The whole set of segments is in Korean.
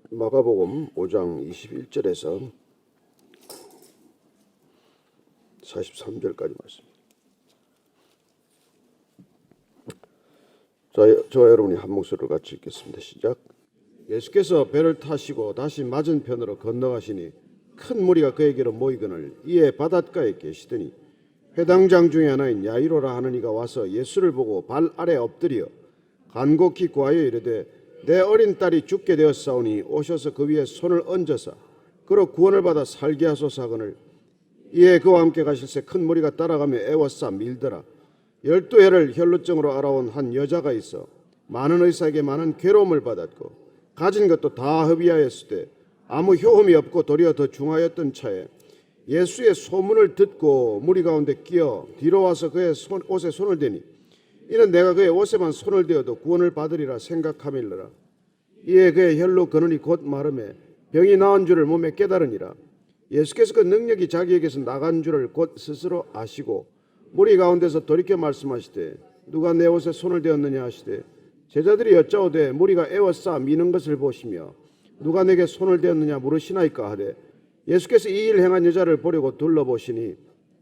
마가복음 5장 21절에서 43절까지 말씀입니다. 저와 여러분이 한 목소리로 같이 읽겠습니다. 시작. 예수께서 배를 타시고 다시 맞은편으로 건너가시니 큰 무리가 그에게로 모이거늘 이에 바닷가에 계시더니 회당장 중에 하나인 야이로라 하는 이가 와서 예수를 보고 발 아래 엎드려 간곡히 구하여 이르되 내 어린 딸이 죽게 되었사오니 오셔서 그 위에 손을 얹어서 그로 구원을 받아 살게 하소서 하거늘 이에 그와 함께 가실새 큰 무리가 따라가며 애워싸 밀더라. 12해를 혈루증으로 알아온 한 여자가 있어 많은 의사에게 많은 괴로움을 받았고 가진 것도 다 허비하였을 때 아무 효험이 없고 도리어 더 중하였던 차에 예수의 소문을 듣고 무리 가운데 끼어 뒤로 와서 그의 옷에 손을 대니 이는 내가 그의 옷에만 손을 대어도 구원을 받으리라 생각하밀러라. 이에 그의 혈로 근원이 곧 마름에 병이 나은 줄을 몸에 깨달으니라. 예수께서 그 능력이 자기에게서 나간 줄을 곧 스스로 아시고 무리 가운데서 돌이켜 말씀하시되 누가 내 옷에 손을 대었느냐 하시되 제자들이 여짜오되 무리가 애워싸 미는 것을 보시며 누가 내게 손을 대었느냐 물으시나이까 하되 예수께서 이 일을 행한 여자를 보려고 둘러보시니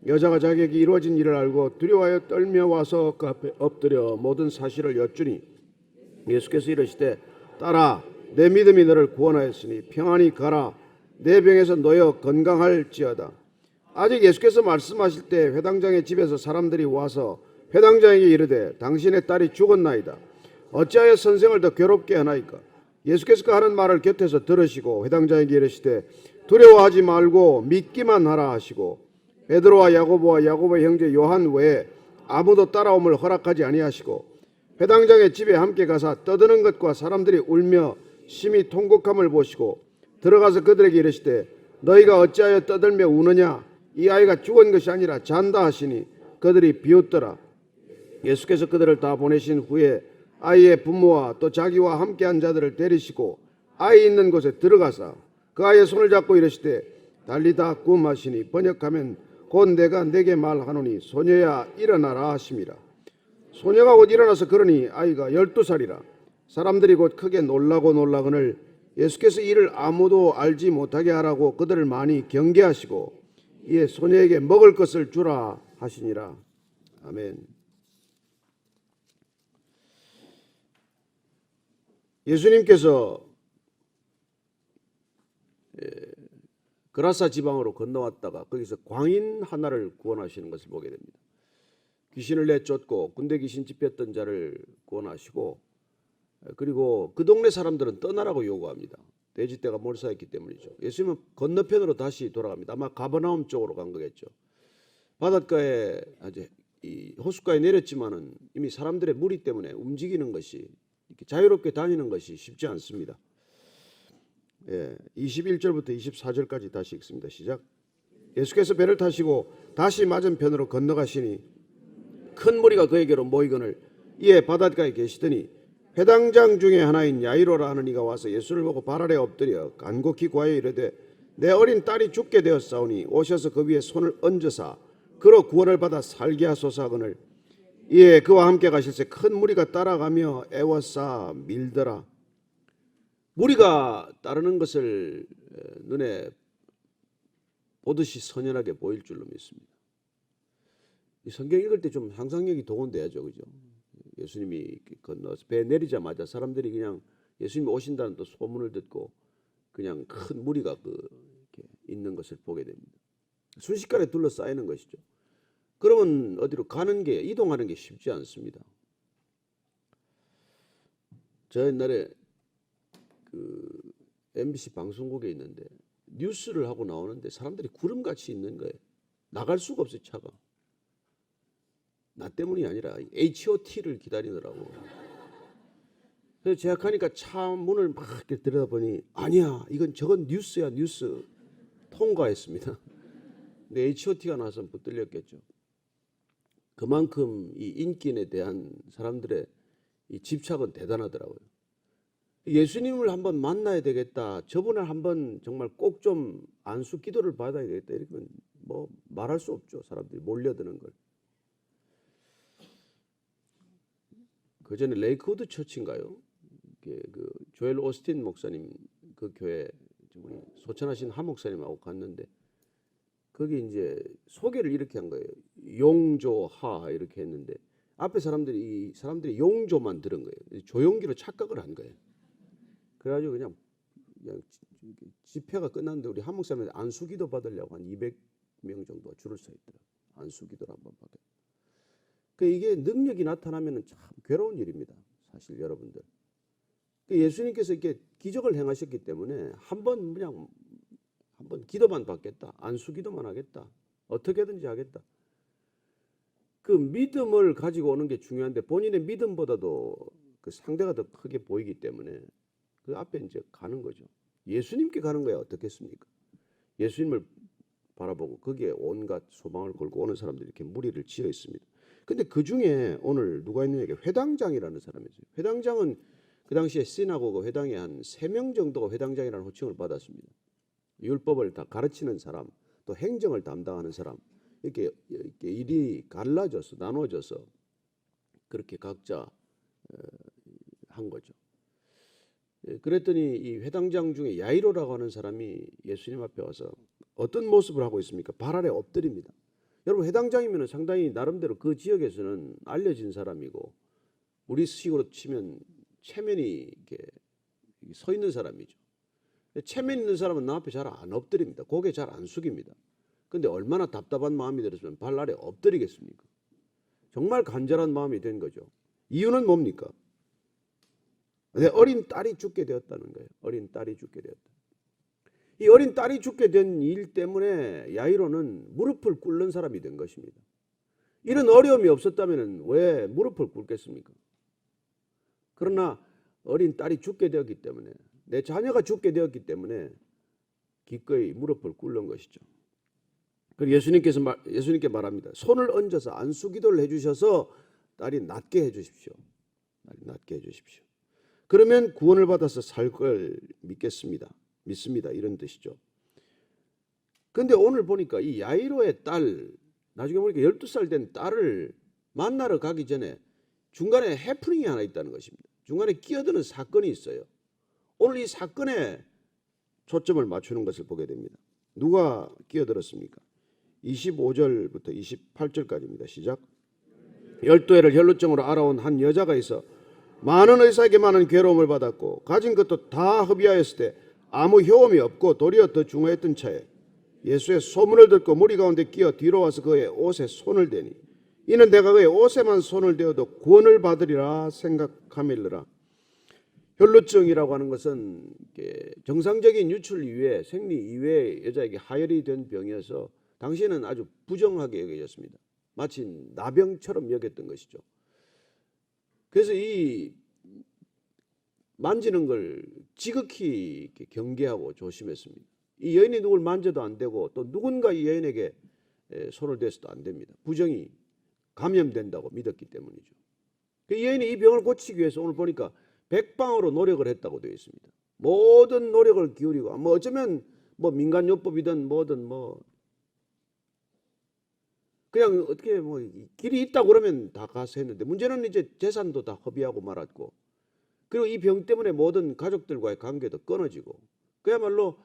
여자가 자기에게 이루어진 일을 알고 두려워하여 떨며 와서 그 앞에 엎드려 모든 사실을 여쭈니 예수께서 이르시되 딸아 내 믿음이 너를 구원하였으니 평안히 가라 내 병에서 놓여 건강할지어다. 아직 예수께서 말씀하실 때 회당장의 집에서 사람들이 와서 회당장에게 이르되 당신의 딸이 죽었나이다. 어찌하여 선생을 더 괴롭게 하나이까. 예수께서 그 하는 말을 곁에서 들으시고 회당장에게 이르시되 두려워하지 말고 믿기만 하라 하시고 베드로와 야고보와 야고보의 형제 요한 외에 아무도 따라옴을 허락하지 아니하시고 회당장의 집에 함께 가사 떠드는 것과 사람들이 울며 심히 통곡함을 보시고 들어가서 그들에게 이르시되 너희가 어찌하여 떠들며 우느냐. 이 아이가 죽은 것이 아니라 잔다 하시니 그들이 비웃더라. 예수께서 그들을 다 보내신 후에 아이의 부모와 또 자기와 함께한 자들을 데리시고 아이 있는 곳에 들어가사 그 아이의 손을 잡고 이르시되 달리다 꿈 하시니 번역하면 곧 내가 내게 말하노니 소녀야 일어나라 하심이라. 소녀가 곧 일어나서 걸으니 아이가 12살이라. 사람들이 곧 크게 놀라거늘 예수께서 이를 아무도 알지 못하게 하라고 그들을 많이 경계하시고 이에 소녀에게 먹을 것을 주라 하시니라. 아멘. 예수님께서 그라사 지방으로 건너왔다가 거기서 광인 하나를 구원하시는 것을 보게 됩니다. 귀신을 내쫓고 군대 귀신 집혔던 자를 구원하시고 그리고 그 동네 사람들은 떠나라고 요구합니다. 돼지떼가 몰사했기 때문이죠. 예수님은 건너편으로 다시 돌아갑니다. 아마 가버나움 쪽으로 간 거겠죠. 바닷가에 이 호숫가에 내렸지만은 이미 사람들의 무리 때문에 움직이는 것이 이렇게 자유롭게 다니는 것이 쉽지 않습니다. 21절부터 24절까지 다시 읽습니다. 시작. 예수께서 배를 타시고 다시 맞은편으로 건너가시니 큰 무리가 그에게로 모이거늘 이에 바닷가에 계시더니 회당장 중에 하나인 야이로라 하는 이가 와서 예수를 보고 발 아래 엎드려 간곡히 구하여 이르되 내 어린 딸이 죽게 되었사오니 오셔서 그 위에 손을 얹으사 그로 구원을 받아 살게 하소서 하거늘 이에 그와 함께 가실새 큰 무리가 따라가며 애워싸 밀더라. 무리가 따르는 것을 눈에 보듯이 선연하게 보일 줄로 믿습니다. 이 성경 읽을 때 좀 상상력이 동원돼야죠, 그죠? 예수님이 건너서 배 내리자마자 사람들이 그냥 예수님이 오신다는 또 소문을 듣고 그냥 큰 무리가 이렇게 있는 것을 보게 됩니다. 순식간에 둘러싸이는 것이죠. 그러면 어디로 이동하는 게 쉽지 않습니다. 저 옛날에 MBC 방송국에 있는데 뉴스를 하고 나오는데 사람들이 구름같이 있는 거예요. 나갈 수가 없어요, 차가. 나 때문이 아니라 HOT를 기다리느라고. 그래서 제약하니까 차 문을 막 이렇게 들여다보니 아니야, 저건 뉴스야, 뉴스. 통과했습니다. 근데 HOT가 나서 붙들렸겠죠. 그만큼 이 인기에 대한 사람들의 이 집착은 대단하더라고요. 예수님을 한번 만나야 되겠다. 저분을 한번 정말 꼭 좀 안수 기도를 받아야 되겠다. 이러면 뭐 말할 수 없죠. 사람들이 몰려드는 걸. 그 전에 레이크우드 처치인가요? 그 조엘 오스틴 목사님 그 교회 우리 소천하신 한 목사님하고 갔는데 거기 이제 소개를 이렇게 한 거예요. 용조하 이렇게 했는데 앞에 사람들이 용조만 들은 거예요. 조용기로 착각을 한 거예요. 그래가지고 그냥 집회가 끝났는데 우리 한 목사님한테 안수기도 받으려고 한 200명 정도가 줄을 서 있더라고요. 안수기도를 한번 받아요. 그 이게 능력이 나타나면 참 괴로운 일입니다. 사실 여러분들. 예수님께서 이렇게 기적을 행하셨기 때문에 한번 기도만 받겠다. 안수기도만 하겠다. 어떻게든지 하겠다. 그 믿음을 가지고 오는 게 중요한데 본인의 믿음보다도 그 상대가 더 크게 보이기 때문에 그 앞에 이제 가는 거죠. 예수님께 가는 거야 어떻겠습니까? 예수님을 바라보고 거기에 온갖 소망을 걸고 오는 사람들이 이렇게 무리를 지어 있습니다. 근데 그 중에 오늘 누가 있느냐? 회당장이라는 사람이 있어요. 회당장은 그 당시에 시나고그 회당에 한 3명 정도가 회당장이라는 호칭을 받았습니다. 율법을 다 가르치는 사람, 또 행정을 담당하는 사람, 이렇게 일이 갈라져서 나눠져서 그렇게 각자 한 거죠. 그랬더니 이 회당장 중에 야이로라고 하는 사람이 예수님 앞에 와서 어떤 모습을 하고 있습니까? 발 아래 엎드립니다. 여러분 회당장이면 상당히 나름대로 그 지역에서는 알려진 사람이고 우리 식으로 치면 체면이 이렇게 서 있는 사람이죠. 체면 있는 사람은 나 앞에 잘 안 엎드립니다. 고개 잘 안 숙입니다. 근데 얼마나 답답한 마음이 들었으면 발 아래 엎드리겠습니까? 정말 간절한 마음이 된 거죠. 이유는 뭡니까? 내 어린 딸이 죽게 되었다는 거예요. 어린 딸이 죽게 되었다. 이 어린 딸이 죽게 된 일 때문에 야이로는 무릎을 꿇는 사람이 된 것입니다. 이런 어려움이 없었다면 왜 무릎을 꿇겠습니까? 그러나 어린 딸이 죽게 되었기 때문에 내 자녀가 죽게 되었기 때문에 기꺼이 무릎을 꿇는 것이죠. 그리고 예수님께 말합니다. 손을 얹어서 안수기도를 해주셔서 딸이 낫게 해주십시오. 딸이 낫게 해주십시오. 그러면 구원을 받아서 살 걸 믿습니다. 이런 뜻이죠. 근데 오늘 보니까 이 야이로의 딸, 나중에 보니까 12살 된 딸을 만나러 가기 전에 중간에 해프닝이 하나 있다는 것입니다. 중간에 끼어드는 사건이 있어요. 오늘 이 사건에 초점을 맞추는 것을 보게 됩니다. 누가 끼어들었습니까? 25절부터 28절까지입니다. 시작. 12해를 혈루증으로 알아온 한 여자가 있어 많은 의사에게 많은 괴로움을 받았고 가진 것도 다 허비하였을 때 아무 효험이 없고 도리어 더 중요했던 차에 예수의 소문을 듣고 무리 가운데 끼어 뒤로 와서 그의 옷에 손을 대니 이는 내가 그의 옷에만 손을 대어도 구원을 받으리라 생각함일러라. 혈루증이라고 하는 것은 정상적인 유출 이외에 생리 이외에 여자에게 하혈이 된 병이어서 당시에는 아주 부정하게 여겨졌습니다. 마치 나병처럼 여겼던 것이죠. 그래서 이 만지는 걸 지극히 경계하고 조심했습니다. 이 여인이 누굴 만져도 안 되고 또 누군가 이 여인에게 손을 대서도 안 됩니다. 부정이 감염된다고 믿었기 때문이죠. 이 여인이 이 병을 고치기 위해서 오늘 보니까 백방으로 노력을 했다고 되어 있습니다. 모든 노력을 기울이고 어쩌면 민간요법이든 뭐든 그냥 어떻게 길이 있다고 그러면 다 가서 했는데 문제는 이제 재산도 다 허비하고 말았고 그리고 이 병 때문에 모든 가족들과의 관계도 끊어지고 그야말로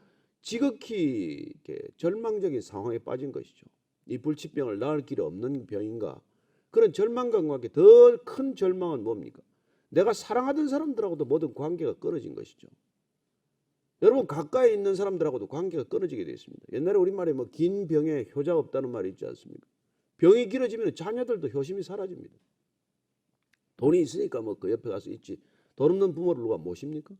지극히 절망적인 상황에 빠진 것이죠. 이 불치병을 나을 길이 없는 병인가? 그런 절망감과 함께 더 큰 절망은 뭡니까? 내가 사랑하던 사람들하고도 모든 관계가 끊어진 것이죠. 여러분 가까이 있는 사람들하고도 관계가 끊어지게 되어 있습니다. 옛날에 우리말에 긴 병에 효자 없다는 말이 있지 않습니까? 병이 길어지면 자녀들도 효심이 사라집니다. 돈이 있으니까 그 옆에 가서 있지. 돈 없는 부모를 누가 모십니까?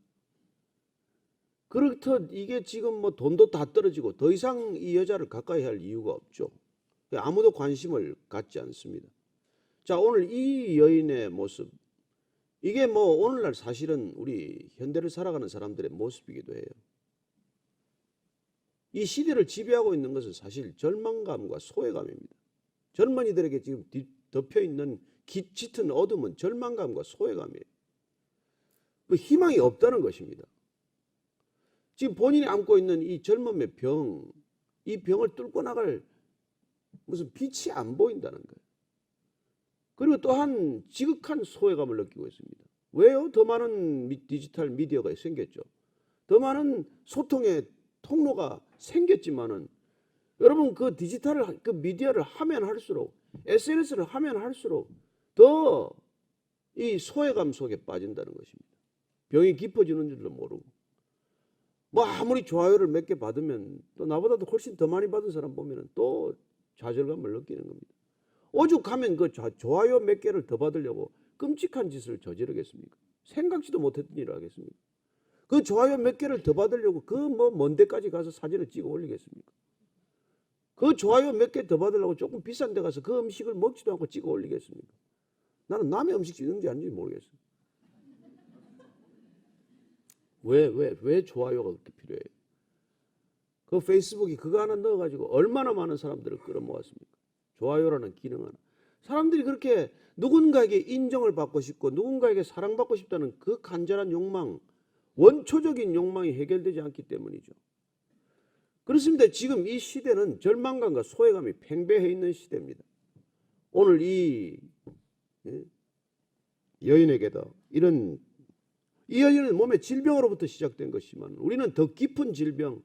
그렇듯 이게 지금 돈도 다 떨어지고 더 이상 이 여자를 가까이 할 이유가 없죠. 아무도 관심을 갖지 않습니다. 자, 오늘 이 여인의 모습 이게 오늘날 사실은 우리 현대를 살아가는 사람들의 모습이기도 해요. 이 시대를 지배하고 있는 것은 사실 절망감과 소외감입니다. 젊은이들에게 지금 덮여있는 짙은 어둠은 절망감과 소외감이에요. 희망이 없다는 것입니다. 지금 본인이 안고 있는 이 젊음의 병, 이 병을 뚫고 나갈 무슨 빛이 안 보인다는 거예요. 그리고 또한 지극한 소외감을 느끼고 있습니다. 왜요? 더 많은 디지털 미디어가 생겼죠. 더 많은 소통의 통로가 생겼지만은 여러분 그 디지털을 그 미디어를 하면 할수록 SNS를 하면 할수록 더 이 소외감 속에 빠진다는 것입니다. 병이 깊어지는 줄도 모르고 뭐 아무리 좋아요를 몇 개 받으면 또 나보다도 훨씬 더 많이 받은 사람 보면은 또 좌절감을 느끼는 겁니다. 오죽하면 그 좋아요 몇 개를 더 받으려고 끔찍한 짓을 저지르겠습니까? 생각지도 못했던 일을 하겠습니까? 그 좋아요 몇 개를 더 받으려고 그 뭐 먼 데까지 가서 사진을 찍어 올리겠습니까? 그 좋아요 몇 개 더 받으려고 조금 비싼 데 가서 그 음식을 먹지도 않고 찍어 올리겠습니까? 나는 남의 음식 찍는지 아닌지 모르겠어요. 왜 좋아요가 그렇게 필요해요? 그 페이스북이 그거 하나 넣어가지고 얼마나 많은 사람들을 끌어모았습니까? 좋아요라는 기능 하나. 사람들이 그렇게 누군가에게 인정을 받고 싶고 누군가에게 사랑받고 싶다는 그 간절한 욕망, 원초적인 욕망이 해결되지 않기 때문이죠. 그렇습니다. 지금 이 시대는 절망감과 소외감이 팽배해 있는 시대입니다. 오늘 이 여인에게도 이 여인은 몸의 질병으로부터 시작된 것이지만 우리는 더 깊은 질병,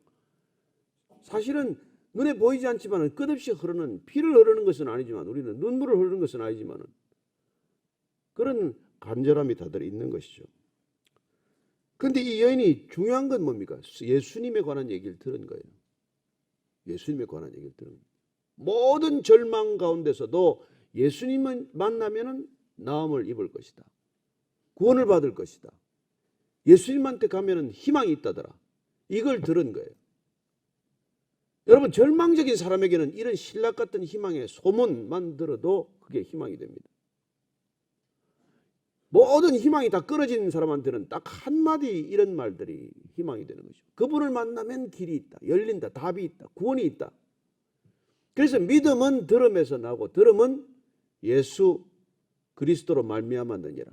사실은 눈에 보이지 않지만 끝없이 흐르는 피를 흐르는 것은 아니지만 우리는 눈물을 흐르는 것은 아니지만 그런 간절함이 다들 있는 것이죠. 그런데 이 여인이 중요한 건 뭡니까? 예수님에 관한 얘기를 들은 거예요. 예수님에 관한 얘기를 들은 거예요. 모든 절망 가운데서도 예수님을 만나면 나음을 입을 것이다. 구원을 받을 것이다. 예수님한테 가면 희망이 있다더라. 이걸 들은 거예요. 여러분 절망적인 사람에게는 이런 신락 같은 희망의 소문만 들어도 그게 희망이 됩니다. 모든 희망이 다 끊어진 사람한테는 딱 한마디 이런 말들이 희망이 되는 것이죠. 그분을 만나면 길이 있다. 열린다. 답이 있다. 구원이 있다. 그래서 믿음은 들음에서 나고 들음은 예수 그리스도로 말미암았느니라.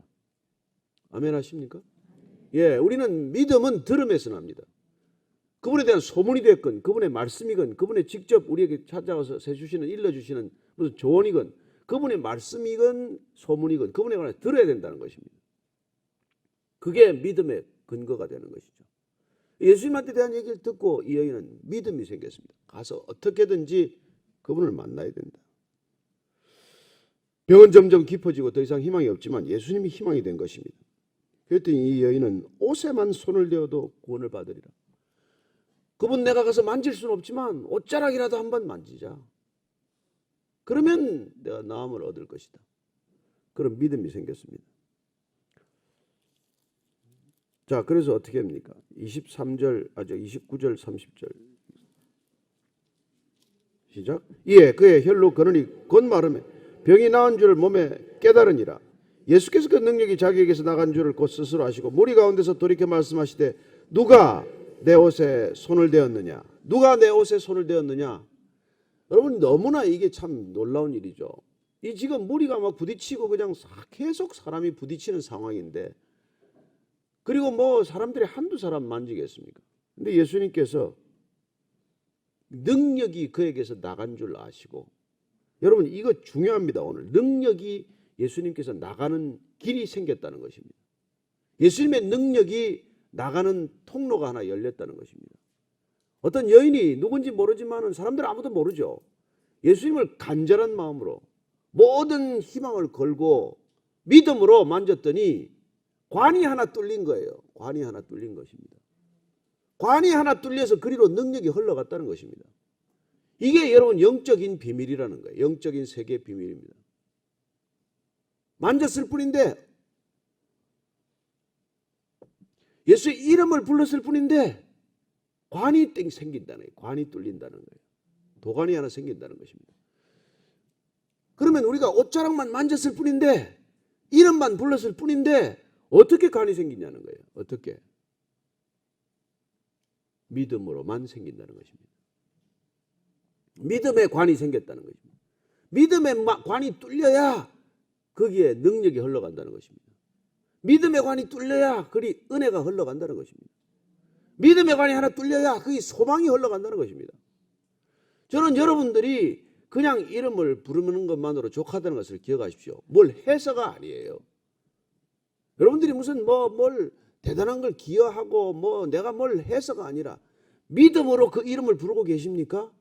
아멘 하십니까? 예, 우리는 믿음은 들음에서 납니다. 그분에 대한 소문이 됐건 그분의 말씀이건 그분의 직접 우리에게 찾아와서 해주시는 일러주시는 무슨 조언이건 그분의 말씀이건 소문이건 그분에 관해 들어야 된다는 것입니다. 그게 믿음의 근거가 되는 것이죠. 예수님한테 대한 얘기를 듣고 이 여인은 믿음이 생겼습니다. 가서 어떻게든지 그분을 만나야 된다. 병은 점점 깊어지고 더 이상 희망이 없지만 예수님이 희망이 된 것입니다. 그랬더니 이 여인은 옷에만 손을 대어도 구원을 받으리라. 그분 내가 가서 만질 수는 없지만 옷자락이라도 한번 만지자. 그러면 내가 나음을 얻을 것이다. 그런 믿음이 생겼습니다. 자, 그래서 어떻게 합니까? 29절, 30절. 시작. 이에 그의 혈로 그러니 곧 마르매 병이 나은 줄을 몸에 깨달으니라. 예수께서 그 능력이 자기에게서 나간 줄을 곧 스스로 아시고 무리 가운데서 돌이켜 말씀하시되 누가 내 옷에 손을 대었느냐? 누가 내 옷에 손을 대었느냐? 여러분 너무나 이게 참 놀라운 일이죠. 이 지금 무리가 막 부딪히고 그냥 계속 사람이 부딪히는 상황인데 그리고 뭐 사람들이 한두 사람 만지겠습니까? 근데 예수님께서 능력이 그에게서 나간 줄 아시고 여러분 이거 중요합니다. 오늘 능력이 예수님께서 나가는 길이 생겼다는 것입니다. 예수님의 능력이 나가는 통로가 하나 열렸다는 것입니다. 어떤 여인이 누군지 모르지만 사람들 아무도 모르죠. 예수님을 간절한 마음으로 모든 희망을 걸고 믿음으로 만졌더니 관이 하나 뚫린 거예요. 관이 하나 뚫린 것입니다. 관이 하나 뚫려서 그리로 능력이 흘러갔다는 것입니다. 이게 여러분 영적인 비밀이라는 거예요. 영적인 세계의 비밀입니다. 만졌을 뿐인데 예수의 이름을 불렀을 뿐인데 관이 생긴다는 거예요. 관이 뚫린다는 거예요. 도관이 하나 생긴다는 것입니다. 그러면 우리가 옷자락만 만졌을 뿐인데 이름만 불렀을 뿐인데 어떻게 관이 생기냐는 거예요. 어떻게? 믿음으로만 생긴다는 것입니다. 믿음의 관이 생겼다는 것입니다. 믿음의 관이 뚫려야 거기에 능력이 흘러간다는 것입니다. 믿음의 관이 뚫려야 그리 은혜가 흘러간다는 것입니다. 믿음의 관이 하나 뚫려야 거기 소망이 흘러간다는 것입니다. 저는 여러분들이 그냥 이름을 부르는 것만으로 족하다는 것을 기억하십시오. 뭘 해서가 아니에요. 여러분들이 무슨 뭘 대단한 걸 기여하고 뭐 내가 뭘 해서가 아니라 믿음으로 그 이름을 부르고 계십니까?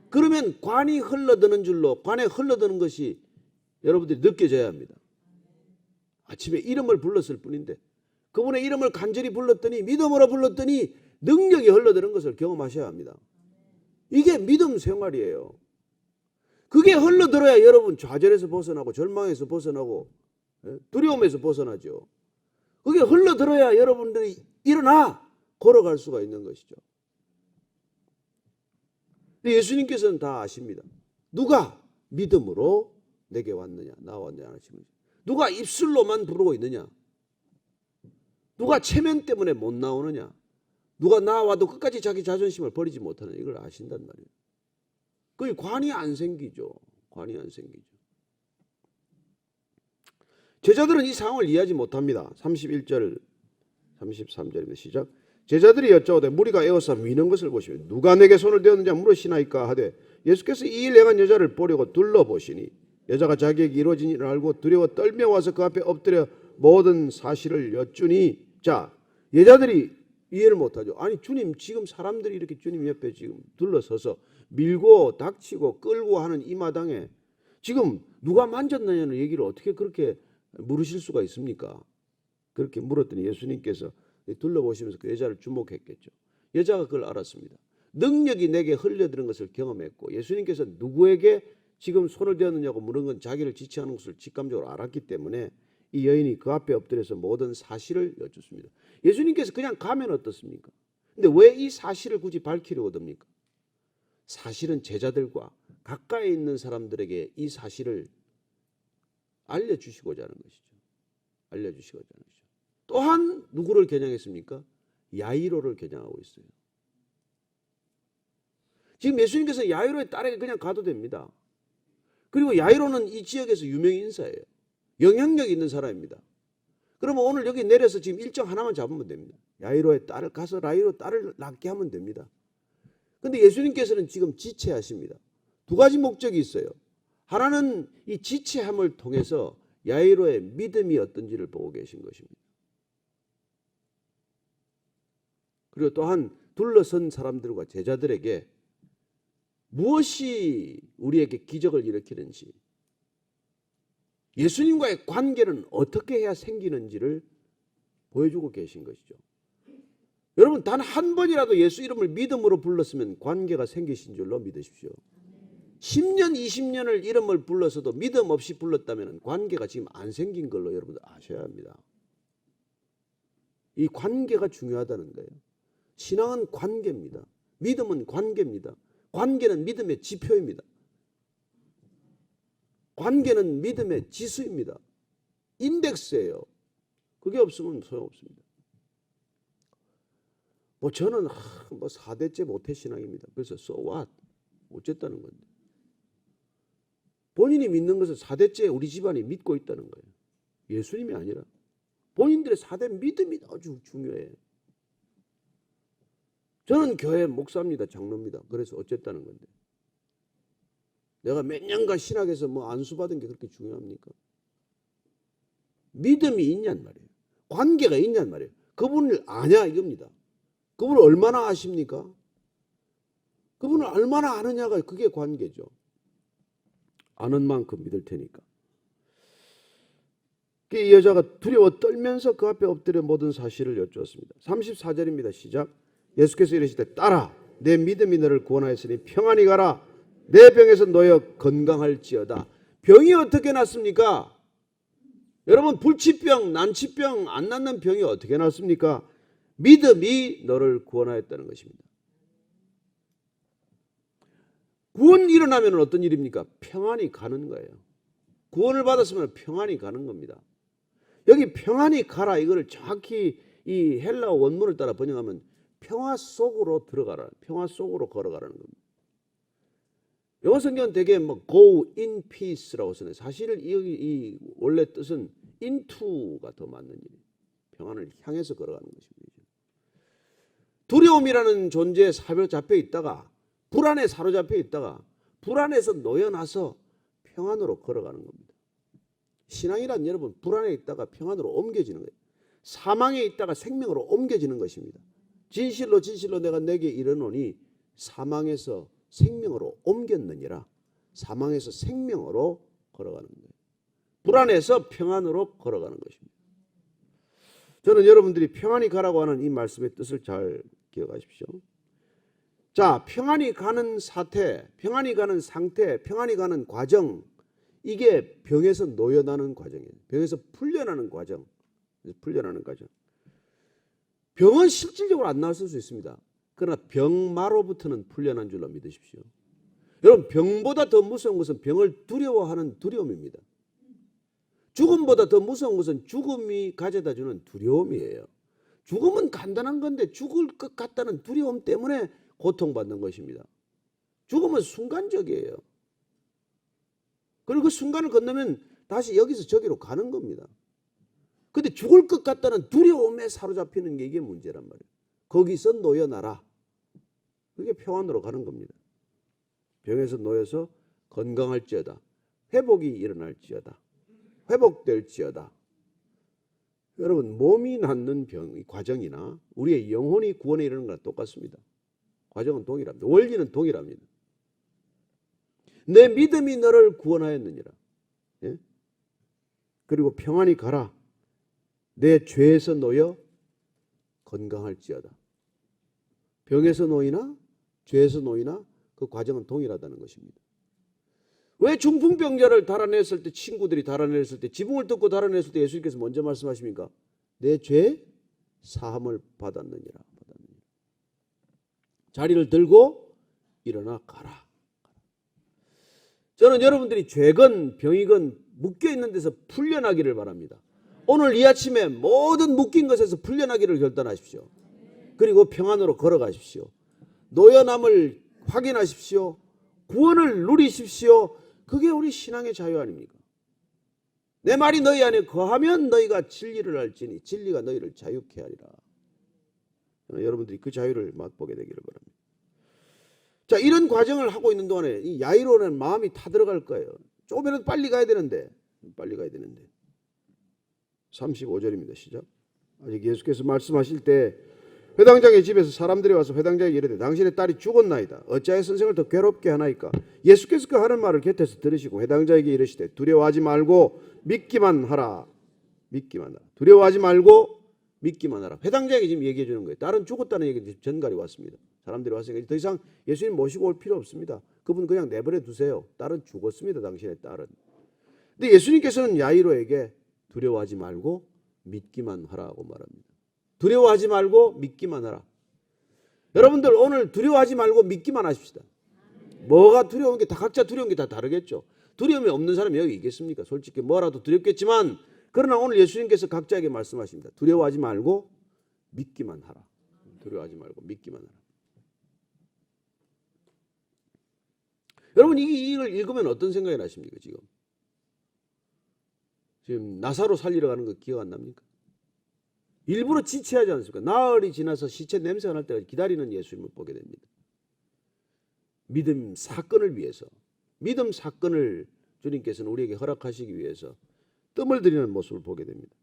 그러면 관이 흘러드는 줄로, 관에 흘러드는 것이 여러분들이 느껴져야 합니다. 아침에 이름을 불렀을 뿐인데 그분의 이름을 간절히 불렀더니, 믿음으로 불렀더니 능력이 흘러드는 것을 경험하셔야 합니다. 이게 믿음 생활이에요. 그게 흘러들어야 여러분 좌절에서 벗어나고 절망에서 벗어나고 두려움에서 벗어나죠. 그게 흘러들어야 여러분들이 일어나 걸어갈 수가 있는 것이죠. 예수님께서는 다 아십니다. 누가 믿음으로 내게 왔느냐, 나왔느냐 하시면, 누가 입술로만 부르고 있느냐, 누가 체면 때문에 못 나오느냐, 누가 나와도 끝까지 자기 자존심을 버리지 못하느냐, 이걸 아신단 말이에요. 그게 관이 안 생기죠. 관이 안 생기죠. 제자들은 이 상황을 이해하지 못합니다. 31절 33절입니다. 시작. 제자들이 여짜오되 무리가 에워싸 미는 것을 보시며 누가 내게 손을 대었느냐 물으시나이까 하되 예수께서 이 일 행한 여자를 보려고 둘러보시니 여자가 자기에게 이루어진 일을 알고 두려워 떨며 와서 그 앞에 엎드려 모든 사실을 여쭈니, 자, 여자들이 이해를 못하죠. 아니 주님, 지금 사람들이 이렇게 주님 옆에 지금 둘러서서 밀고 닥치고 끌고 하는 이 마당에 지금 누가 만졌느냐는 얘기를 어떻게 그렇게 물으실 수가 있습니까? 그렇게 물었더니 예수님께서 둘러보시면서 그 여자를 주목했겠죠. 여자가 그걸 알았습니다. 능력이 내게 흘려드는 것을 경험했고, 예수님께서 누구에게 지금 손을 대었느냐고 물은 건 자기를 지체하는 것을 직감적으로 알았기 때문에 이 여인이 그 앞에 엎드려서 모든 사실을 여쭙습니다. 예수님께서 그냥 가면 어떻습니까? 근데 왜 이 사실을 굳이 밝히려고 듭니까? 사실은 제자들과 가까이 있는 사람들에게 이 사실을 알려주시고자 하는 것이죠. 알려주시고자 하는 것이죠. 또한 누구를 겨냥했습니까? 야이로를 겨냥하고 있어요. 지금 예수님께서 야이로의 딸에게 그냥 가도 됩니다. 그리고 야이로는 이 지역에서 유명 인사예요. 영향력 있는 사람입니다. 그러면 오늘 여기 내려서 지금 일정 하나만 잡으면 됩니다. 야이로의 딸을 가서 야이로 딸을 낳게 하면 됩니다. 그런데 예수님께서는 지금 지체하십니다. 두 가지 목적이 있어요. 하나는 이 지체함을 통해서 야이로의 믿음이 어떤지를 보고 계신 것입니다. 그리고 또한 둘러선 사람들과 제자들에게 무엇이 우리에게 기적을 일으키는지, 예수님과의 관계는 어떻게 해야 생기는지를 보여주고 계신 것이죠. 여러분, 단 한 번이라도 예수 이름을 믿음으로 불렀으면 관계가 생기신 줄로 믿으십시오. 10년, 20년을 이름을 불러서도 믿음 없이 불렀다면 관계가 지금 안 생긴 걸로 여러분들 아셔야 합니다. 이 관계가 중요하다는 거예요. 신앙은 관계입니다. 믿음은 관계입니다. 관계는 믿음의 지표입니다. 관계는 믿음의 지수입니다. 인덱스예요. 그게 없으면 소용없습니다. 저는 4대째 모태신앙입니다. 그래서 so what? 어쨌다는 건데. 본인이 믿는 것을 4대째 우리 집안이 믿고 있다는 거예요. 예수님이 아니라. 본인들의 4대 믿음이 아주 중요해요. 저는 교회 목사입니다. 장로입니다. 그래서 어쨌다는 건데. 내가 몇 년간 신학에서 안수받은 게 그렇게 중요합니까? 믿음이 있냔 말이에요. 관계가 있냔 말이에요. 그분을 아냐 이겁니다. 그분을 얼마나 아십니까? 그분을 얼마나 아느냐가 그게 관계죠. 아는 만큼 믿을 테니까. 이 여자가 두려워 떨면서 그 앞에 엎드려 모든 사실을 여쭈었습니다. 34절입니다. 시작. 예수께서 이르시되 딸아, 내 믿음이 너를 구원하였으니 평안히 가라. 내 병에서 놓여 건강할지어다. 병이 어떻게 낫습니까? 여러분, 불치병, 난치병, 안 낫는 병이 어떻게 낫습니까? 믿음이 너를 구원하였다는 것입니다. 구원이 일어나면 어떤 일입니까? 평안히 가는 거예요. 구원을 받았으면 평안히 가는 겁니다. 여기 평안히 가라, 이거를 정확히 이 헬라어 원문을 따라 번역하면 평화 속으로 들어가라, 평화 속으로 걸어가라는 겁니다. 영어 성경은 되게 go in peace라고 쓰네요. 사실 이 원래 뜻은 into가 더 맞는 일이에요. 평안을 향해서 걸어가는 것입니다. 두려움이라는 존재에 사로잡혀 있다가, 불안에 사로잡혀 있다가 불안에서 놓여나서 평안으로 걸어가는 겁니다. 신앙이란 여러분, 불안에 있다가 평안으로 옮겨지는 거예요. 사망에 있다가 생명으로 옮겨지는 것입니다. 진실로 진실로 내가 내게 이르노니 사망에서 생명으로 옮겼느니라. 사망에서 생명으로 걸어가는 거예요. 불안해서 평안으로 걸어가는 것입니다. 저는 여러분들이 평안히 가라고 하는 이 말씀의 뜻을 잘 기억하십시오. 자, 평안히 가는 사태, 평안히 가는 상태, 평안히 가는 과정, 이게 병에서 놓여나는 과정이에요. 병에서 풀려나는 과정. 풀려나는 과정. 병은 실질적으로 안 나았을 수 있습니다. 그러나 병마로부터는 풀려난 줄로 믿으십시오. 여러분, 병보다 더 무서운 것은 병을 두려워하는 두려움입니다. 죽음보다 더 무서운 것은 죽음이 가져다 주는 두려움이에요. 죽음은 간단한 건데 죽을 것 같다는 두려움 때문에 고통받는 것입니다. 죽음은 순간적이에요. 그리고 그 순간을 건너면 다시 여기서 저기로 가는 겁니다. 근데 죽을 것 같다는 두려움에 사로잡히는 게 이게 문제란 말이에요. 거기서 놓여놔라. 그게 평안으로 가는 겁니다. 병에서 놓여서 건강할지어다. 회복이 일어날지어다. 회복될지어다. 여러분, 몸이 낫는 병 과정이나 우리의 영혼이 구원에 이르는 거랑 똑같습니다. 과정은 동일합니다. 원리는 동일합니다. 내 믿음이 너를 구원하였느니라. 예? 그리고 평안히 가라. 내 죄에서 놓여 건강할지어다. 병에서 놓이나 죄에서 놓이나 그 과정은 동일하다는 것입니다. 왜 중풍병자를 달아냈을 때, 친구들이 달아냈을 때, 지붕을 뜯고 달아냈을 때 예수님께서 먼저 말씀하십니까? 내 죄 사함을 받았느니라. 자리를 들고 일어나 가라. 저는 여러분들이 죄건 병이건 묶여있는 데서 풀려나기를 바랍니다. 오늘 이 아침에 모든 묶인 것에서 풀려나기를 결단하십시오. 그리고 평안으로 걸어가십시오. 노여남을 확인하십시오. 구원을 누리십시오. 그게 우리 신앙의 자유 아닙니까? 내 말이 너희 안에 거하면 너희가 진리를 알지니 진리가 너희를 자유케 하리라. 여러분들이 그 자유를 맛보게 되기를 바랍니다. 자, 이런 과정을 하고 있는 동안에 이 야이로는 마음이 타들어갈 거예요. 조금이라도 빨리 가야 되는데 35절입니다. 시작. 아직 예수께서 말씀하실 때 회당장의 집에서 사람들이 와서 회당장에게 이르되 당신의 딸이 죽었나이다. 어찌하여 선생을 더 괴롭게 하나이까? 예수께서 그 하는 말을 곁에서 들으시고 회당장에게 이르시되 두려워하지 말고 믿기만 하라. 믿기만 하라. 두려워하지 말고 믿기만 하라. 회당장에게 지금 얘기해 주는 거예요. 딸은 죽었다는 얘기 전갈이 왔습니다. 사람들이 왔으니까 더 이상 예수님 모시고 올 필요 없습니다. 그분 그냥 내버려 두세요. 딸은 죽었습니다. 당신의 딸은. 근데 예수님께서는 야이로에게 두려워하지 말고 믿기만 하라고 말합니다. 두려워하지 말고 믿기만 하라. 여러분들 오늘 두려워하지 말고 믿기만 하십시다. 뭐가 두려운 게 다 각자 두려운 게 다 다르겠죠. 두려움이 없는 사람이 여기 있겠습니까? 솔직히 뭐라도 두렵겠지만 그러나 오늘 예수님께서 각자에게 말씀하십니다. 두려워하지 말고 믿기만 하라. 두려워하지 말고 믿기만 하라. 여러분 이걸 읽으면 어떤 생각이 나십니까? 지금 나사로 살리러 가는 거 기억 안 납니까? 일부러 지체하지 않습니까? 나흘이 지나서 시체 냄새가 날 때까지 기다리는 예수님을 보게 됩니다. 믿음 사건을 위해서, 믿음 사건을 주님께서는 우리에게 허락하시기 위해서 뜸을 들이는 모습을 보게 됩니다.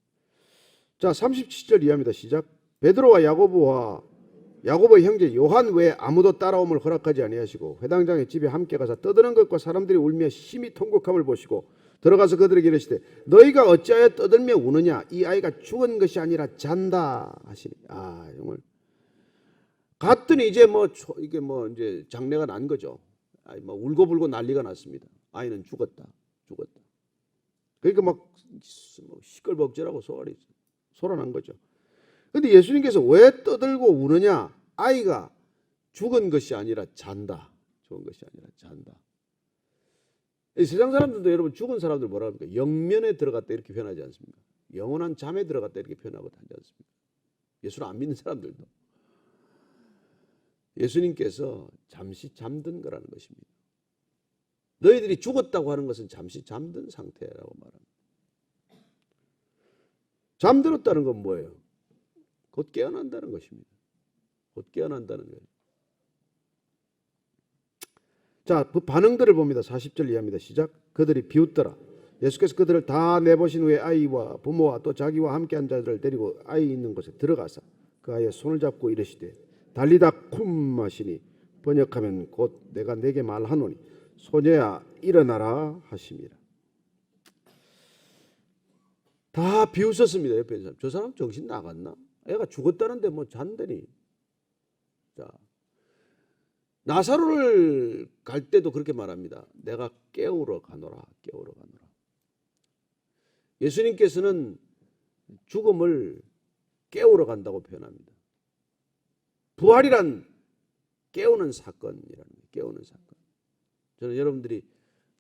자, 37절 이하입니다. 시작. 베드로와 야고보의 형제 요한 외에 아무도 따라옴을 허락하지 아니하시고 회당장의 집에 함께 가서 떠드는 것과 사람들이 울며 심히 통곡함을 보시고 들어가서 그들에게 이르시되 너희가 어찌하여 떠들며 우느냐? 이 아이가 죽은 것이 아니라 잔다 하시니. 아, 정말 갔더니 이제 이제 장례가 난 거죠. 울고불고 난리가 났습니다. 아이는 죽었다. 그러니까 막 시끌벅적하고 소란한 거죠. 그런데 예수님께서 왜 떠들고 우느냐? 아이가 죽은 것이 아니라 잔다. 죽은 것이 아니라 잔다. 이 세상 사람들도 여러분 죽은 사람들 뭐라 합니까? 영면에 들어갔다 이렇게 표현하지 않습니까? 영원한 잠에 들어갔다 이렇게 표현하고 하지 않습니까? 예수를 안 믿는 사람들도. 예수님께서 잠시 잠든 거라는 것입니다. 너희들이 죽었다고 하는 것은 잠시 잠든 상태라고 말합니다. 잠들었다는 건 뭐예요? 곧 깨어난다는 것입니다. 곧 깨어난다는 거예요. 자, 그 반응들을 봅니다. 40절 이하입니다. 시작. 그들이 비웃더라. 예수께서 그들을 다 내보신 후에 아이와 부모와 또 자기와 함께한 자들을 데리고 아이 있는 곳에 들어가서 그 아이의 손을 잡고 이르시되 달리다 쿰 하시니 번역하면 곧 내가 네게 말하노니 소녀야 일어나라 하심이라. 다 비웃었습니다. 옆에 있는 사람. 저 사람 정신 나갔나? 애가 죽었다는데 뭐 잔다니. 자, 나사로를 갈 때도 그렇게 말합니다. 내가 깨우러 가노라. 깨우러 가노라. 예수님께서는 죽음을 깨우러 간다고 표현합니다. 부활이란 깨우는 사건이라는 거예요. 깨우는 사건. 저는 여러분들이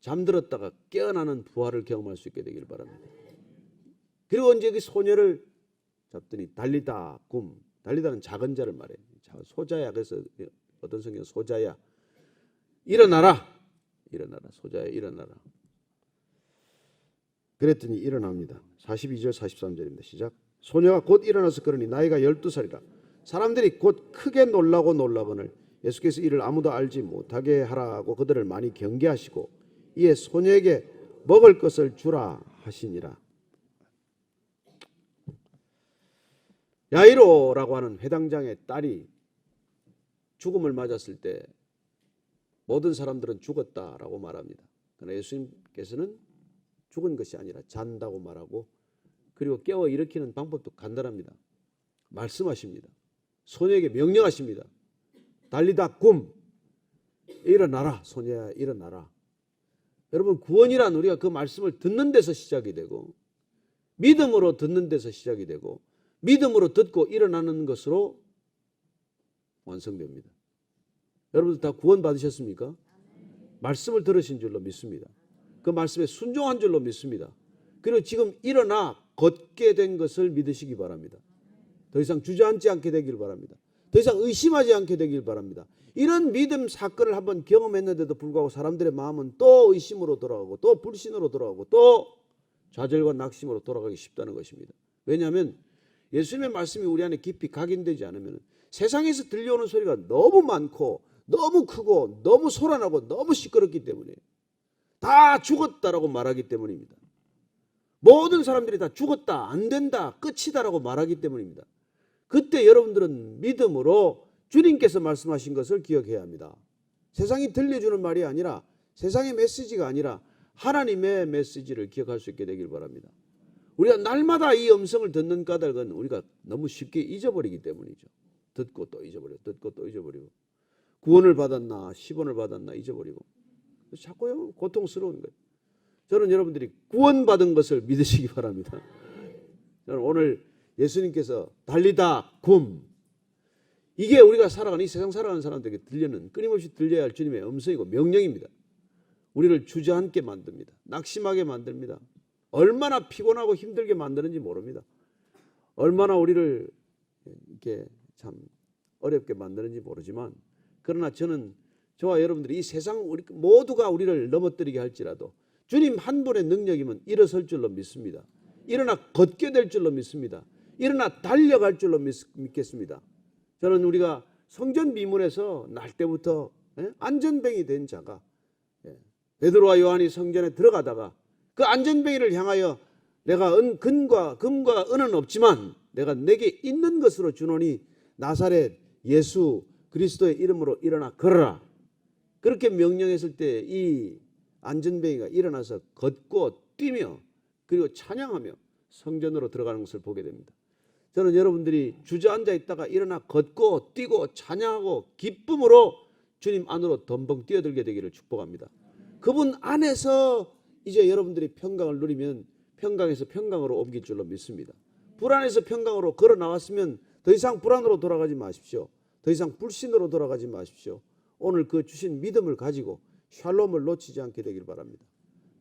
잠들었다가 깨어나는 부활을 경험할 수 있게 되길 바랍니다. 그리고 이제 그 소녀를 잡더니 달리다 굼. 달리다는 작은 자를 말해요. 소자야. 그래서 어떤 성경은 소자야. 일어나라. 일어나라. 소자야 일어나라. 그랬더니 일어납니다. 42절 43절입니다. 시작. 소녀가 곧 일어나서 걸으니 나이가 12살이라. 사람들이 곧 크게 놀라거늘 예수께서 이를 아무도 알지 못하게 하라고 그들을 많이 경계하시고 이에 소녀에게 먹을 것을 주라 하시니라. 야이로라고 하는 회당장의 딸이 죽음을 맞았을 때 모든 사람들은 죽었다라고 말합니다. 그러나 예수님께서는 죽은 것이 아니라 잔다고 말하고 그리고 깨워 일으키는 방법도 간단합니다. 말씀하십니다. 소녀에게 명령하십니다. 달리다 굼. 일어나라. 소녀야 일어나라. 여러분 구원이란 우리가 그 말씀을 듣는 데서 시작이 되고 믿음으로 듣는 데서 시작이 되고 믿음으로 듣고 일어나는 것으로 완성됩니다. 여러분들 다 구원 받으셨습니까? 말씀을 들으신 줄로 믿습니다. 그 말씀에 순종한 줄로 믿습니다. 그리고 지금 일어나 걷게 된 것을 믿으시기 바랍니다. 더 이상 주저앉지 않게 되길 바랍니다. 더 이상 의심하지 않게 되길 바랍니다. 이런 믿음 사건을 한번 경험했는데도 불구하고 사람들의 마음은 또 의심으로 돌아가고 또 불신으로 돌아가고 또 좌절과 낙심으로 돌아가기 쉽다는 것입니다. 왜냐하면 예수님의 말씀이 우리 안에 깊이 각인되지 않으면 세상에서 들려오는 소리가 너무 많고 너무 크고 너무 소란하고 너무 시끄럽기 때문에 다 죽었다라고 말하기 때문입니다. 모든 사람들이 다 죽었다, 안 된다, 끝이다라고 말하기 때문입니다. 그때 여러분들은 믿음으로 주님께서 말씀하신 것을 기억해야 합니다. 세상이 들려주는 말이 아니라 세상의 메시지가 아니라 하나님의 메시지를 기억할 수 있게 되길 바랍니다. 우리가 날마다 이 음성을 듣는 까닭은 우리가 너무 쉽게 잊어버리기 때문이죠. 듣고 또 잊어버리고 듣고 또 잊어버리고 구원을 받았나 10원을 받았나 잊어버리고 자꾸 고통스러운 거예요. 저는 여러분들이 구원받은 것을 믿으시기 바랍니다. 저는 오늘 예수님께서 달리다 굼 이게 우리가 살아가는 이 세상 살아가는 사람들에게 들리는 끊임없이 들려야 할 주님의 음성이고 명령입니다. 우리를 주저앉게 만듭니다. 낙심하게 만듭니다. 얼마나 피곤하고 힘들게 만드는지 모릅니다. 얼마나 우리를 이렇게 참 어렵게 만드는지 모르지만 그러나 저는 저와 여러분들이 이 세상 우리 모두가 우리를 넘어뜨리게 할지라도 주님 한 분의 능력이면 일어설 줄로 믿습니다. 일어나 걷게 될 줄로 믿습니다. 일어나 달려갈 줄로 믿겠습니다. 저는 우리가 성전 비문에서 날 때부터 안전뱅이 된 자가 베드로와 요한이 성전에 들어가다가 그 안전뱅이를 향하여 내가 금과 은은 없지만 내가 내게 있는 것으로 주노니 나사렛 예수 그리스도의 이름으로 일어나 걸어라. 그렇게 명령했을 때 이 안전뱅이가 일어나서 걷고 뛰며 그리고 찬양하며 성전으로 들어가는 것을 보게 됩니다. 저는 여러분들이 주저앉아 있다가 일어나 걷고 뛰고 찬양하고 기쁨으로 주님 안으로 덤벙 뛰어들게 되기를 축복합니다. 그분 안에서 이제 여러분들이 평강을 누리면 평강에서 평강으로 옮길 줄로 믿습니다. 불안에서 평강으로 걸어 나왔으면 더 이상 불안으로 돌아가지 마십시오. 더 이상 불신으로 돌아가지 마십시오. 오늘 그 주신 믿음을 가지고 샬롬을 놓치지 않게 되길 바랍니다.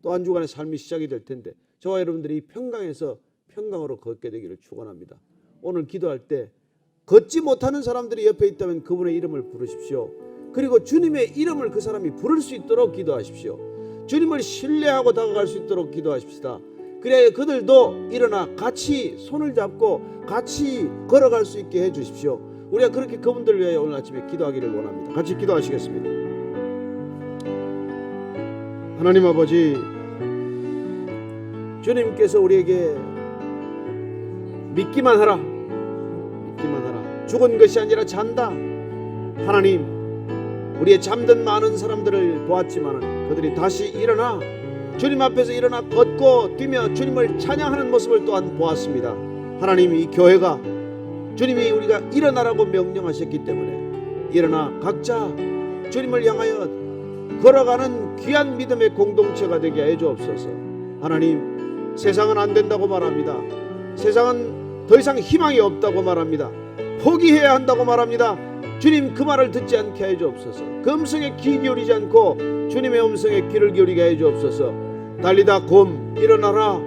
또 한 주간의 삶이 시작이 될 텐데 저와 여러분들이 평강에서 평강으로 걷게 되기를 축원합니다. 오늘 기도할 때 걷지 못하는 사람들이 옆에 있다면 그분의 이름을 부르십시오. 그리고 주님의 이름을 그 사람이 부를 수 있도록 기도하십시오. 주님을 신뢰하고 다가갈 수 있도록 기도하십시다. 그래야 그들도 일어나 같이 손을 잡고 같이 걸어갈 수 있게 해주십시오. 우리가 그렇게 그분들을 위하여 오늘 아침에 기도하기를 원합니다. 같이 기도하시겠습니다. 하나님 아버지, 주님께서 우리에게 믿기만 하라, 믿기만 하라, 죽은 것이 아니라 잔다. 하나님, 우리의 잠든 많은 사람들을 보았지만 그들이 다시 일어나 주님 앞에서 일어나 걷고 뛰며 주님을 찬양하는 모습을 또한 보았습니다. 하나님, 이 교회가 주님이 우리가 일어나라고 명령하셨기 때문에 일어나 각자 주님을 향하여 걸어가는 귀한 믿음의 공동체가 되게 해 주옵소서. 하나님, 세상은 안 된다고 말합니다. 세상은 더 이상 희망이 없다고 말합니다. 포기해야 한다고 말합니다. 주님, 그 말을 듣지 않게 해 주옵소서. 그 음성에 귀 기울이지 않고 주님의 음성에 귀를 기울이게 해 주옵소서. 달리다 곰, 일어나라,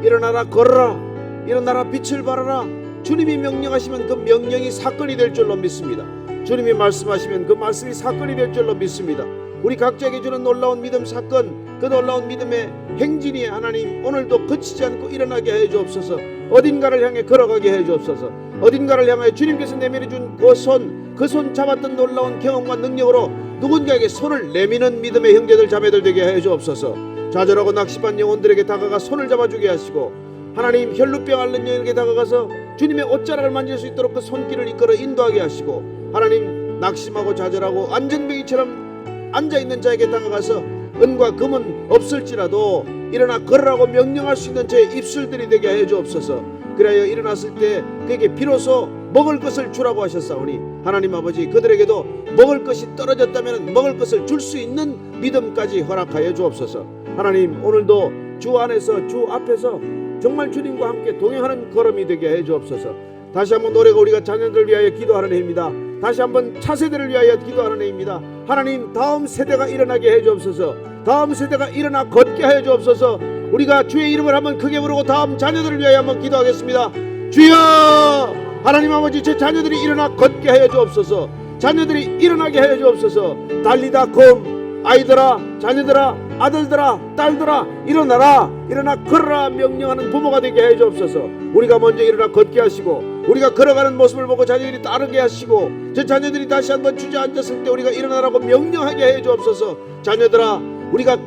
일어나라, 걸어라, 일어나라, 빛을 발하라. 주님이 명령하시면 그 명령이 사건이 될 줄로 믿습니다. 주님이 말씀하시면 그 말씀이 사건이 될 줄로 믿습니다. 우리 각자에게 주는 놀라운 믿음 사건, 그 놀라운 믿음의 행진이 하나님 오늘도 그치지 않고 일어나게 해 주옵소서. 어딘가를 향해 걸어가게 해 주옵소서. 어딘가를 향하여 주님께서 내밀어 준 그 손 잡았던 놀라운 경험과 능력으로 누군가에게 손을 내미는 믿음의 형제들 자매들 되게 해 주옵소서. 좌절하고 낙심한 영혼들에게 다가가 손을 잡아주게 하시고, 하나님, 혈루병 앓는 영에게 다가가서 주님의 옷자락을 만질 수 있도록 그 손길을 이끌어 인도하게 하시고, 하나님, 낙심하고 좌절하고 안전뱅이처럼 앉아있는 자에게 다가가서 은과 금은 없을지라도 일어나 걸으라고 명령할 수 있는 제 입술들이 되게 해 주옵소서. 그래야 일어났을 때 그에게 비로소 먹을 것을 주라고 하셨사오니, 하나님 아버지, 그들에게도 먹을 것이 떨어졌다면 먹을 것을 줄 수 있는 믿음까지 허락하여 주옵소서. 하나님, 오늘도 주 안에서 주 앞에서 정말 주님과 함께 동행하는 걸음이 되게 해 주옵소서. 다시 한번 노래가 우리가 자녀들을 위하여 기도하는 해입니다. 다시 한번 차세대를 위하여 기도하는 해입니다. 하나님, 다음 세대가 일어나게 해 주옵소서. 다음 세대가 일어나 걷게 하여 주옵소서. 우리가 주의 이름을 한번 크게 부르고 다음 자녀들을 위하여 한번 기도하겠습니다. 주여! 하나님 아버지, 제 자녀들이 일어나 걷게 하여 주옵소서. 자녀들이 일어나게 하여 주옵소서. 달리다 곰, 아이들아, 자녀들아, 아들들아, 딸들아, 일어나라, 일어나 걸어라 명령하는 부모가 되게 해 주옵소서. 우리가 먼저 일어나 걷게 하시고, 우리가 걸어가는 모습을 보고 자녀들이 따르게 하시고, 제 자녀들이 다시 한번 주저앉았을 때 우리가 일어나라고 명령하게 해 주옵소서. 자녀들아, 우리가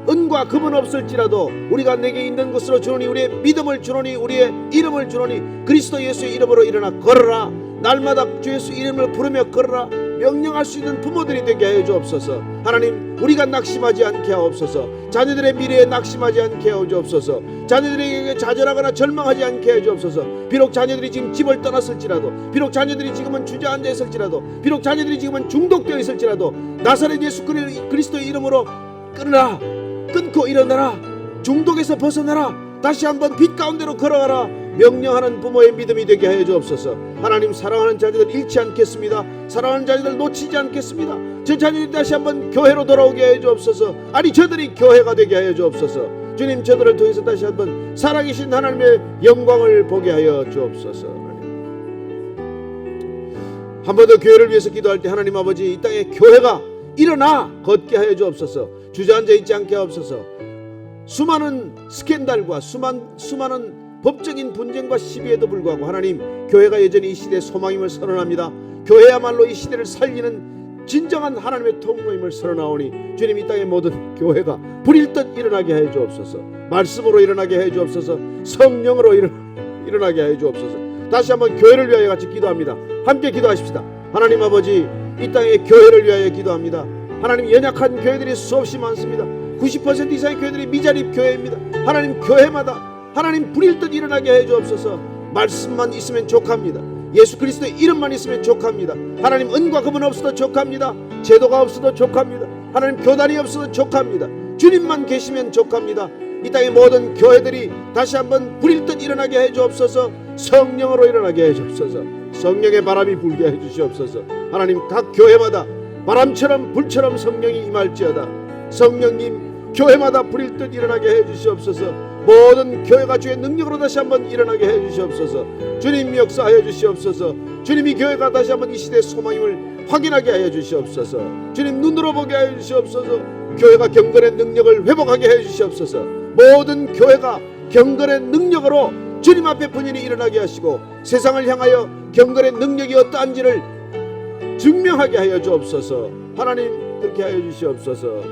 은과 금은 없을지라도 우리가 내게 있는 것으로 주노니 우리의 믿음을 주노니 우리의 이름을 주노니 그리스도 예수의 이름으로 일어나 걸어라. 날마다 주 예수 이름을 부르며 걸어라 명령할 수 있는 부모들이 되게 하여 주옵소서. 하나님, 우리가 낙심하지 않게 하옵소서. 자녀들의 미래에 낙심하지 않게 하여 주옵소서. 자녀들에게 좌절하거나 절망하지 않게 하여 주옵소서. 비록 자녀들이 지금 집을 떠났을지라도, 비록 자녀들이 지금은 주저앉아 있을지라도, 비록 자녀들이 지금은 중독되어 있을지라도 나사렛 예수 그리스도의 이름으로 끊고 일어나라. 중독에서 벗어나라. 다시 한번 빛 가운데로 걸어가라 명령하는 부모의 믿음이 되게 하여 주옵소서. 하나님, 사랑하는 자녀들 잃지 않겠습니다. 사랑하는 자녀들 놓치지 않겠습니다. 제 자녀들이 다시 한번 교회로 돌아오게 하여 주옵소서. 아니, 저들이 교회가 되게 하여 주옵소서. 주님, 저들을 통해서 다시 한번 살아계신 하나님의 영광을 보게 하여 주옵소서. 한 번 더 교회를 위해서 기도할 때 하나님 아버지, 이 땅에 교회가 일어나 걷게 하여 주옵소서. 주저앉아 있지 않게 하옵소서. 수많은 스캔들과 수많은 법적인 분쟁과 시비에도 불구하고 하나님, 교회가 여전히 이 시대의 소망임을 선언합니다. 교회야말로 이 시대를 살리는 진정한 하나님의 통로임을 선언하오니, 주님, 이 땅의 모든 교회가 불일 듯 일어나게 해 주옵소서. 말씀으로 일어나게 해 주옵소서. 성령으로 일어나게 해 주옵소서. 다시 한번 교회를 위하여 같이 기도합니다. 함께 기도하십시다. 하나님 아버지, 이 땅의 교회를 위하여 기도합니다. 하나님, 연약한 교회들이 수없이 많습니다. 90% 이상의 교회들이 미자립 교회입니다. 하나님, 교회마다 하나님 불일 듯 일어나게 해 주옵소서. 말씀만 있으면 족합니다. 예수 그리스도의 이름만 있으면 족합니다. 하나님, 은과 금은 없어도 족합니다. 제도가 없어도 족합니다. 하나님, 교단이 없어도 족합니다. 주님만 계시면 족합니다. 이 땅의 모든 교회들이 다시 한번 불일 듯 일어나게 해 주옵소서. 성령으로 일어나게 해 주옵소서. 성령의 바람이 불게 해 주시옵소서. 하나님, 각 교회마다 바람처럼 불처럼 성령이 임할지어다. 성령님, 교회마다 불일 듯 일어나게 해 주시옵소서. 모든 교회가 주의 능력으로 다시 한번 일어나게 해 주시옵소서. 주님 역사하여 주시옵소서. 주님이 교회가 다시 한번 이 시대의 소망임을 확인하게 하여 주시옵소서. 주님 눈으로 보게 하여 주시옵소서. 교회가 경건의 능력을 회복하게 해 주시옵소서. 모든 교회가 경건의 능력으로 주님 앞에 분연히 일어나게 하시고 세상을 향하여 경건의 능력이 어떠한지를 증명하게 하여 주옵소서. 하나님, 그렇게 하여 주시옵소서.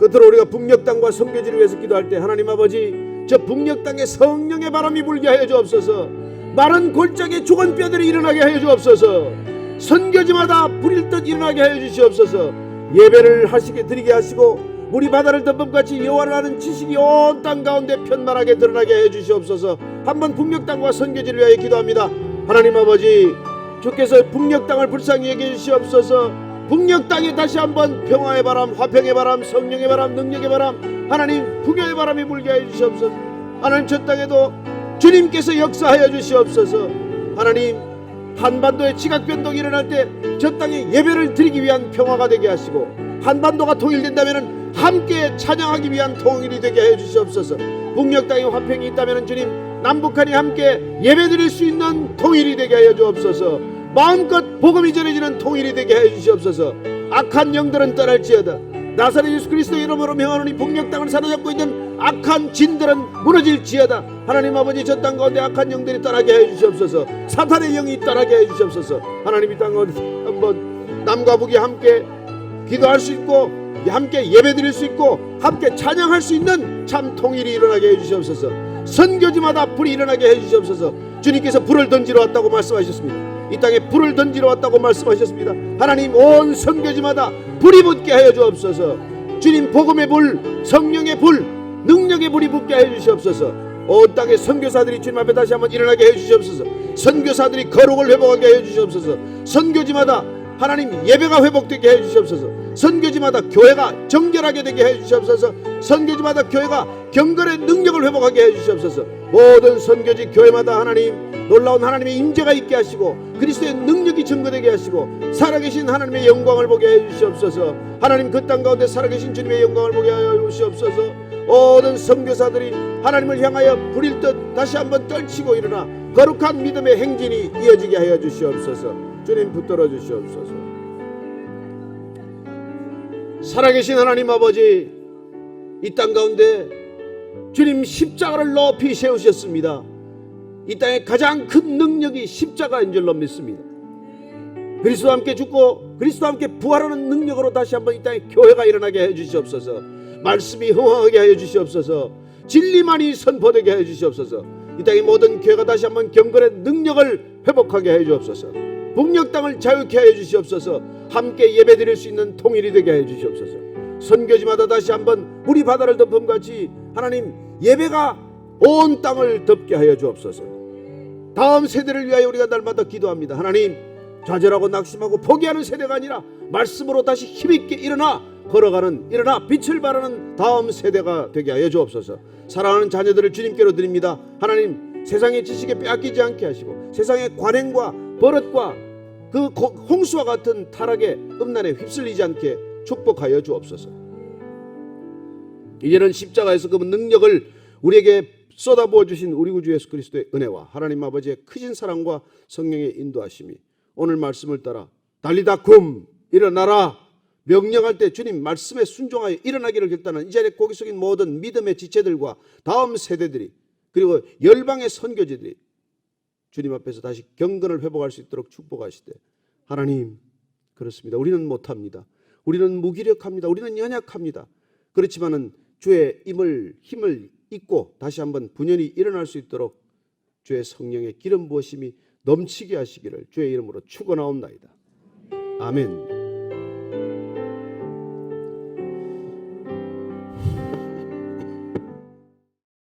끝으로 우리가 북녘 땅과 선교지를 위해서 기도할 때 하나님 아버지, 저 북녘 땅에 성령의 바람이 불게 하여 주옵소서. 마른 골짜기에 죽은 뼈들이 일어나게 하여 주옵소서. 선교지마다 불일 듯 일어나게 하여 주시옵소서. 예배를 하시게 드리게 하시고 물이 바다를 덮음같이 여호와를 아는 지식이 온 땅 가운데 편만하게 드러나게 해 주시옵소서. 한번 북녘 땅과 선교지를 위하여 기도합니다. 하나님 아버지, 주께서 북녘 땅을 불쌍히 여겨 주시옵소서. 북녘 땅에 다시 한번 평화의 바람, 화평의 바람, 성령의 바람, 능력의 바람, 하나님 부교의 바람이 불게 해 주시옵소서. 하나님 저 땅에도 주님께서 역사하여 주시옵소서. 하나님 한반도에 지각 변동이 일어날 때 저 땅에 예배를 드리기 위한 평화가 되게 하시고, 한반도가 통일된다면 함께 찬양하기 위한 통일이 되게 해 주시옵소서. 북녘 땅에 화평이 있다면 주님, 남북한이 함께 예배드릴 수 있는 통일이 되게 하여 주옵소서. 마음껏 복음이 전해지는 통일이 되게 해 주시옵소서. 악한 영들은 떠날지어다. 나사렛 예수 그리스도 이름으로 명하노니 북녘 땅을 사로잡고 있는 악한 진들은 무너질지어다. 하나님 아버지, 저 땅 가운데 악한 영들이 떠나게 해 주시옵소서. 사탄의 영이 떠나게 해 주시옵소서. 하나님 이 땅 가운데 한번 남과 북이 함께 기도할 수 있고, 함께 예배드릴 수 있고, 함께 찬양할 수 있는 참 통일이 일어나게 해 주시옵소서. 선교지마다 불이 일어나게 해 주시옵소서. 주님께서 불을 던지러 왔다고 말씀하셨습니다. 이 땅에 불을 던지러 왔다고 말씀하셨습니다. 하나님 온 선교지마다 불이 붙게 하여 주옵소서. 주님 복음의 불, 성령의 불, 능력의 불이 붙게 하여 주시옵소서. 온 땅의 선교사들이 주님 앞에 다시 한번 일어나게 해 주시옵소서. 선교사들이 거룩을 회복하게 해 주시옵소서. 선교지마다 하나님 예배가 회복되게 해 주시옵소서. 선교지마다 교회가 정결하게 되게 해 주시옵소서. 선교지마다 교회가 경건의 능력을 회복하게 해 주시옵소서. 모든 선교지 교회마다 하나님 놀라운 하나님의 임재가 있게 하시고, 그리스도의 능력이 증거되게 하시고, 살아계신 하나님의 영광을 보게 해 주시옵소서. 하나님 그 땅 가운데 살아계신 주님의 영광을 보게 하여 주시옵소서. 모든 선교사들이 하나님을 향하여 불일 듯 다시 한번 떨치고 일어나 거룩한 믿음의 행진이 이어지게 하여 주시옵소서. 주님 붙들어 주시옵소서. 살아계신 하나님 아버지, 이 땅 가운데 주님 십자가를 높이 세우셨습니다. 이 땅의 가장 큰 능력이 십자가인 줄로 믿습니다. 그리스도와 함께 죽고 그리스도와 함께 부활하는 능력으로 다시 한번 이 땅에 교회가 일어나게 해 주시옵소서. 말씀이 흥황하게 하여 주시옵소서. 진리만이 선포되게 해 주시옵소서. 이 땅의 모든 교회가 다시 한번 경건의 능력을 회복하게 해 주옵소서. 북녘 땅을 자유케 해 주시옵소서. 함께 예배드릴 수 있는 통일이 되게 해 주시옵소서. 선교지마다 다시 한번 물이 바다를 덮음같이 하나님 예배가 온 땅을 덮게 하여 주옵소서. 다음 세대를 위하여 우리가 날마다 기도합니다. 하나님, 좌절하고 낙심하고 포기하는 세대가 아니라 말씀으로 다시 힘있게 일어나 걸어가는, 일어나 빛을 발하는 다음 세대가 되게 하여 주옵소서. 사랑하는 자녀들을 주님께로 드립니다. 하나님, 세상의 지식에 빼앗기지 않게 하시고, 세상의 관행과 버릇과 그 홍수와 같은 타락의 음란에 휩쓸리지 않게 축복하여 주옵소서. 이제는 십자가에서 그 능력을 우리에게 쏟아부어 주신 우리 구주 예수 그리스도의 은혜와 하나님 아버지의 크신 사랑과 성령의 인도하심이 오늘 말씀을 따라 달리다 굼 일어나라 명령할 때 주님 말씀에 순종하여 일어나기를 결단한 이 자리에 고개 숙인 모든 믿음의 지체들과 다음 세대들이, 그리고 열방의 선교지들이 주님 앞에서 다시 경건을 회복할 수 있도록 축복하시되, 하나님 그렇습니다. 우리는 못합니다. 우리는 무기력합니다. 우리는 연약합니다. 그렇지만은 주의 힘을 잊고 다시 한번 분연히 일어날 수 있도록 주의 성령의 기름 부으심이 넘치게 하시기를 주의 이름으로 축원하옵나이다. 아멘.